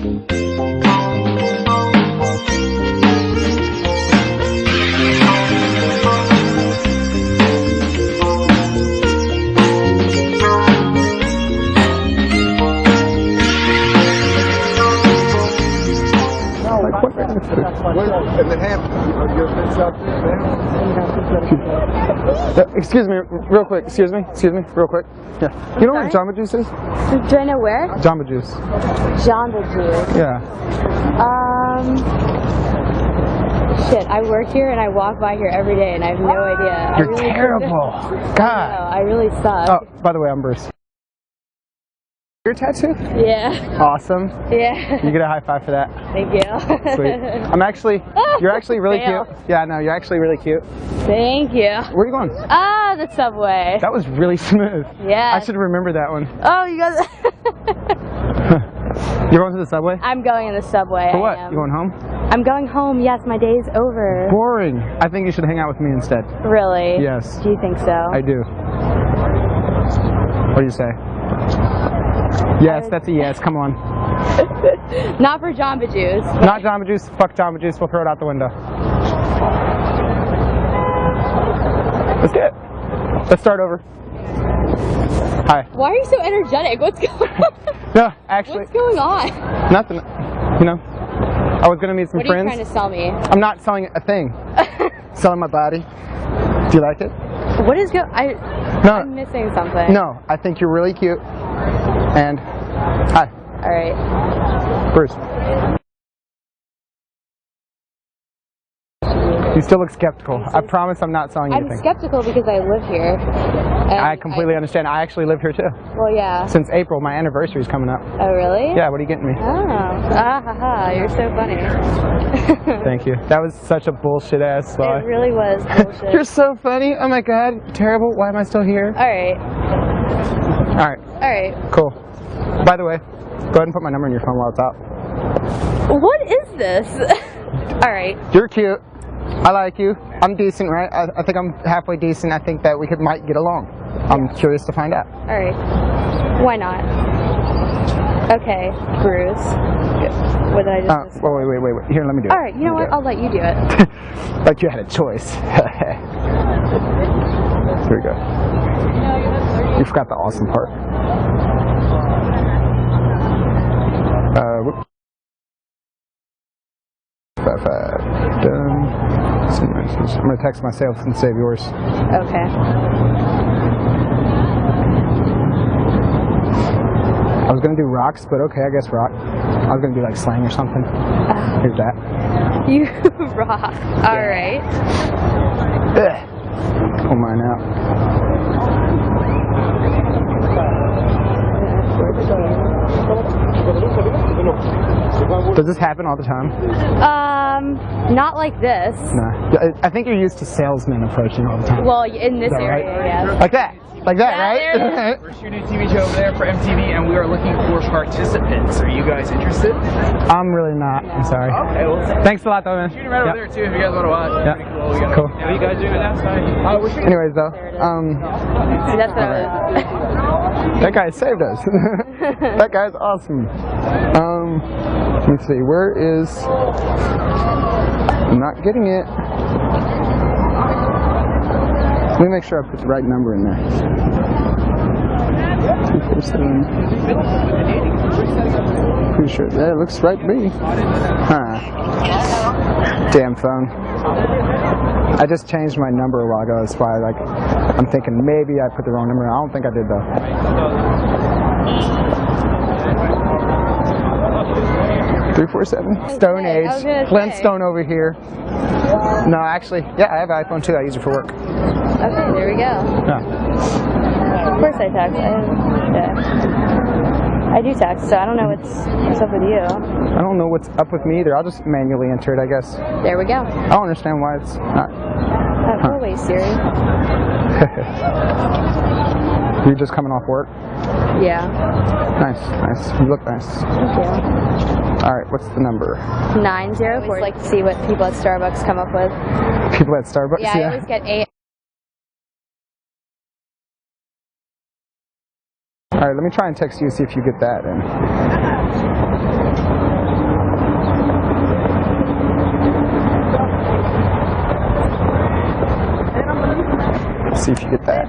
And then excuse me, real quick. Excuse me, real quick. Yeah. You know what Jamba Juice is? Do I know where? Jamba Juice. Jamba Juice. Yeah. Shit, I work here and I walk by here every day and I have no idea. You're really terrible. God. I really suck. Oh, by the way, I'm Bruce. Your tattoo? Yeah. Awesome. Yeah. You get a high five for that. Thank you. Sweet. You're actually really cute. Yeah, no, you're actually really cute. Thank you. Where are you going? Ah, the subway. That was really smooth. Yeah. I should remember that one. Oh, you guys. You're going to the subway? I'm going in the subway. For what? You going home? I'm going home. Yes, my day's over. Boring. I think you should hang out with me instead. Really? Yes. Do you think so? I do. What do you say? Yes, that's a yes. Come on. Not for Jamba Juice. Not Jamba Juice. Fuck Jamba Juice. We'll throw it out the window. Let's do it. Let's start over. Hi. Why are you so energetic? What's going on? No, actually. What's going on? Nothing. You know, I was gonna meet some friends. What are you trying to sell me? I'm not selling a thing. Selling my body. Do you like it? What is I'm missing something. No, I think you're really cute. And hi. All right. Bruce. You still look skeptical. I promise I'm not selling anything. I'm skeptical because I live here. I completely understand. I actually live here too. Well, yeah. Since April, my anniversary is coming up. Oh, really? Yeah, what are you getting me? Oh. Ah, ha, ha. You're so funny. Thank you. That was such a bullshit ass lie. It really was bullshit. You're so funny. Oh my god. Terrible. Why am I still here? All right. Alright. Alright. Cool. By the way, go ahead and put my number in your phone while it's out. What is this? Alright. You're cute. I like you. I'm decent, right? I think I'm halfway decent. I think that we might get along. I'm curious to find out. Alright. Why not? Okay, Bruce. What did I just wait. Here, let me do it. Alright, you know what? I'll let you do it. Like you had a choice. Here we go. You forgot the awesome part. Whoop. 5. Done. I'm gonna text myself and save yours. Okay. I was gonna do rocks, but okay, I guess rock. I was gonna do like slang or something. Here's that. You rock. Alright. Pull mine out. Does this happen all the time? Not like this. No. I think you're used to salesmen approaching all the time. Well, in this area, right? yes. Like that. Like that, Yeah, right? We're shooting a TV show over there for MTV, and we are looking for participants. Are you guys interested? I'm really not. I'm sorry. Okay, well, thanks a lot, though, man. shooting right over there too. If you guys want to watch. Yeah. Cool. Cool. Yeah, what are you guys doing now? We're shooting. Anyways, though, See, that's what I was. that guy saved us. That guy's awesome. Let me see. Where is? I'm not getting it. Let me make sure I put the right number in there. 247. Pretty sure that looks right to me. Huh. Damn phone. I just changed my number a while ago. That's why, like, I'm thinking maybe I put the wrong number. I don't think I did though. 347. Stone Age. Flintstone over here. No, actually, yeah, I have an iPhone too. I use it for work. Okay, there we go. Yeah. Of course I text. I do text, so I don't know what's up with you. I don't know what's up with me either. I'll just manually enter it, I guess. There we go. I don't understand why it's not. Go away, Siri. You're just coming off work? Yeah. Nice, nice. You look nice. Thank you. Alright, what's the number? 904. I always like to see what people at Starbucks come up with. People at Starbucks? Yeah, I always get 8. Alright, let me try and text you, see if you get that. see if you get that.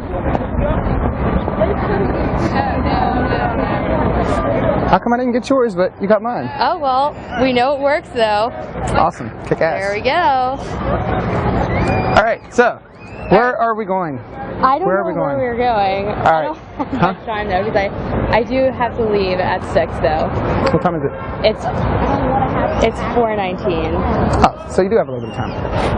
How come I didn't get yours, but you got mine? Oh, well, we know it works, though. Awesome. Kick ass. There we go. All right, so where are we going? I don't Where know are we going? where we're going. All I right. don't have much time, though, because I do have to leave at 6, though. What time is it? It's 4:19. Oh, so you do have a little bit of time.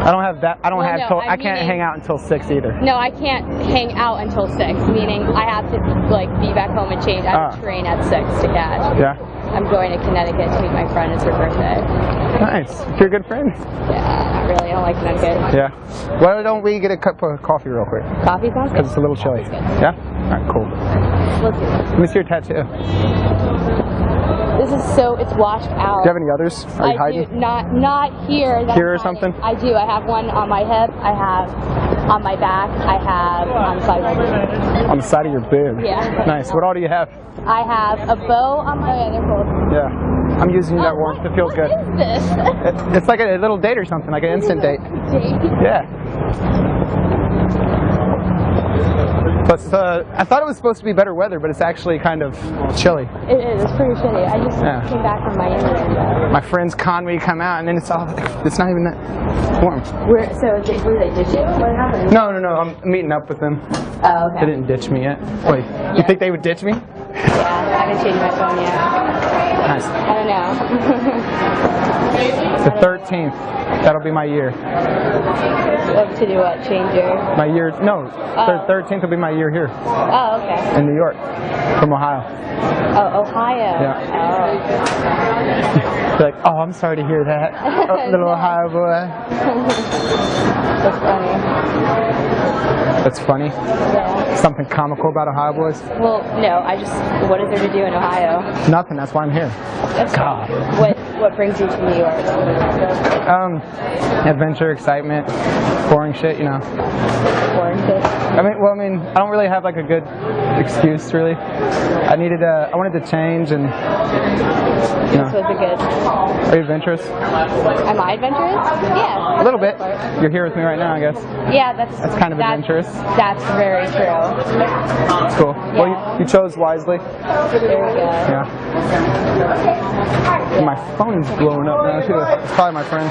I don't have that. I don't Well, have. no, Till, I'm I can't meaning- hang out until 6 either. No, I can't hang out until 6, meaning I have to, like, be back home and change. I have a train at 6 to catch. Yeah. I'm going to Connecticut to meet my friend. It's her birthday. Nice. You're a good friend. Yeah, not really. I don't like Connecticut. Yeah. Why don't we get a cup of coffee real quick? Coffee sounds Because good. it's a little chilly. Yeah. All right. Cool. Let's do it. Let me see your tattoo. Do This is so, it's washed out. you have any others? Are you hiding? do, not here. that Here I'm or something? hiding. I do. I have one on my hip. I have on my back. I have on the side of my boob. On the side of your boob. Yeah. Nice. What all do you have? I have a bow on my, oh yeah, they're cool. Yeah. I'm using that warmth. It feels good. What is this? It's like a little date or something, like an instant date. Date? Yeah. But I thought it was supposed to be better weather, but it's actually kind of chilly. It is. It's pretty shitty. I just came back from Miami. And, My friends con me to come out, and then it's not even that warm. were they ditching? What happened? No. I'm meeting up with them. Oh, They okay. didn't ditch me yet. Wait, you think they would ditch me? Yeah, I haven't changed my phone yet. Nice. I don't know. The 13th. That'll be my year. To do what? Change your... My year. No. Oh. 13th will be my year here Oh, okay. in New York, from Ohio. Oh, Ohio. Yeah. Oh. They're like, oh, I'm sorry to hear that, oh, little Ohio boy. That's funny. That's funny. Yeah. Something comical about Ohio boys? Well, no, what is there to do in Ohio? Nothing. That's why I'm here. That's God. What brings you to New York? Adventure, excitement, boring shit, you know. Boring shit. I don't really have like a good excuse really. I wanted to change and, you know. This was a good... Are you adventurous? Am I adventurous? Yeah. A little bit. You're here with me right now, I guess. Yeah, that's kind of adventurous. That's very true. It's cool. Yeah. Well, you chose wisely. There we go. Yeah. My phone's blowing up now too. It's probably my friend.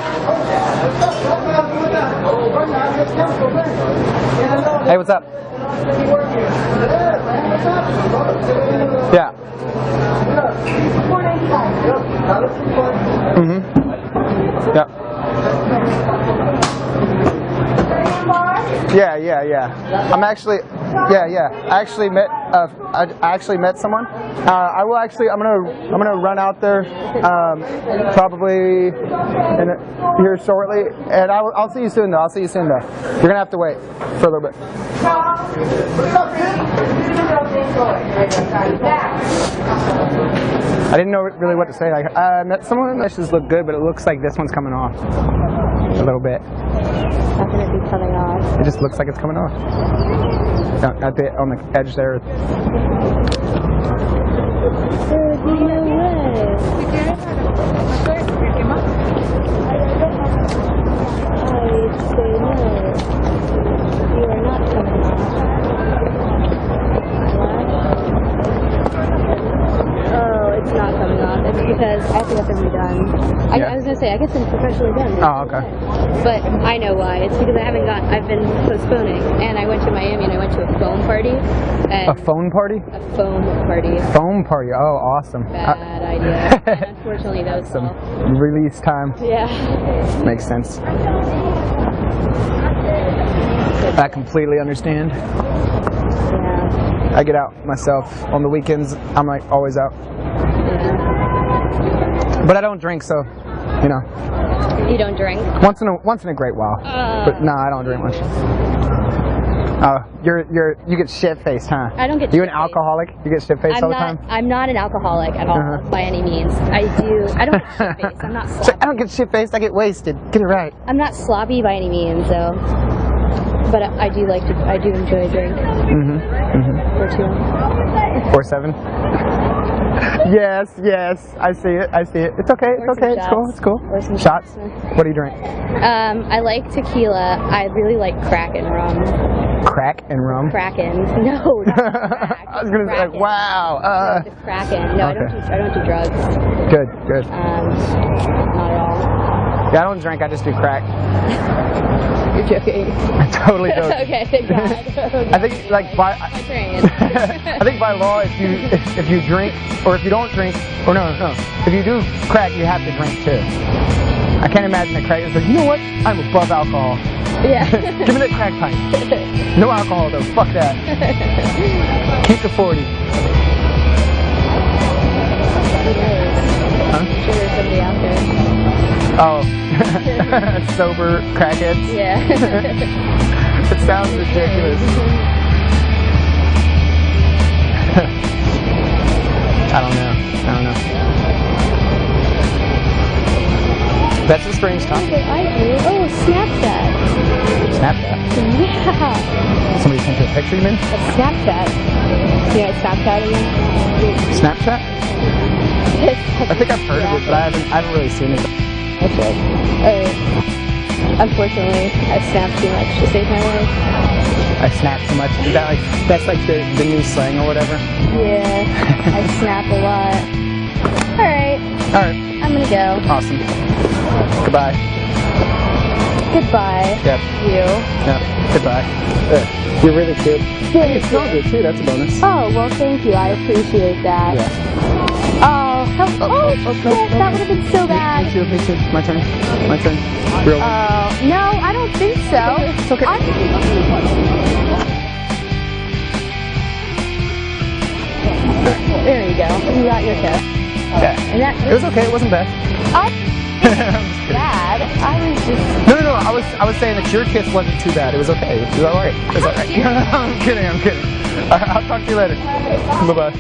Hey, what's up? Yeah. Mhm. Yeah. Yeah. I'm actually, yeah. I actually met someone. I'm gonna run out there, probably here shortly, and I'll see you soon though. You're gonna have to wait for a little bit. I didn't know really what to say. Like, I met someone that just looked good, but it looks like this one's coming off a little bit. It's not going to be coming off. It just looks like it's coming off. On the edge there. There's no way. I'd say no. You are not coming off. Oh, it's not coming off. It's because I have to get them redone. I was going to say, I get them professionally done. Oh, okay. But I know why. It's because I've been postponing. And I went to Miami and I went to a foam party. And A phone party? a foam party. Foam party. Oh, awesome. Bad idea. Unfortunately, that was Some all. release time. Yeah. Makes sense. I completely understand. Yeah. I get out myself on the weekends. I'm like always out, Yeah. but I don't drink, so you know. You don't drink? Once in a great while. But no, I don't drink much. You get shit faced, huh? I don't get You an shit-faced. alcoholic? You get shit faced all the time? I'm not an alcoholic at all, by any means. I don't get shit-faced. I'm not So sloppy. I don't get shit faced. I get wasted. Get it right. I'm not sloppy by any means, though. But I do enjoy a drink. Or two. Or 7. Yes. I see it. It's okay. It's cool. Or some Shots. What do you drink? I like tequila. I really like crack and rum. Crack and rum? Kraken. No, not crack. I was gonna say, Kraken. wow. The Kraken. No, Okay. I don't do drugs. Good, good. Not at all. Yeah, I don't drink. I just do crack. You're joking. I'm totally joking. Okay, thank God. I think like by My train. I think by law, if you drink or if you don't drink, or no, if you do crack, you have to drink too. I can't imagine a crack is like, you know what? I'm above alcohol. Yeah. Give me that crack pipe. No alcohol though. Fuck that. Keep the 40. Huh? I'm sure there's somebody out there. Oh, sober crackheads. Yeah. It sounds ridiculous. I don't know. That's a strange topic. What I do? Oh, Snapchat. Snapchat. Yeah. Somebody sent you a picture, you mean? Snapchat. Yeah, Snapchat again. Snapchat? I think I've heard of it, but I haven't really seen it. Unfortunately, I snap too much to save my life. I snap too much. Is that like that's like the new slang or whatever? Yeah, I snap a lot. Alright, Alright. I'm gonna go. Awesome. Goodbye. Goodbye. Yep. You. Yeah. Goodbye. You're really cute. Hey, you smell good too, that's a bonus. Oh, well, thank you. I appreciate that. Yeah. Oh, shit, that would have been so bad. Me too. My turn. Real one. No, I don't think so. It's okay. There you go. You got your kiss. Yeah. And that It was okay, it wasn't bad. bad. I was just... No. I was saying that your kiss wasn't too bad. It was okay. It was alright. It was alright. I'm kidding. I'll talk to you later. Bye-bye.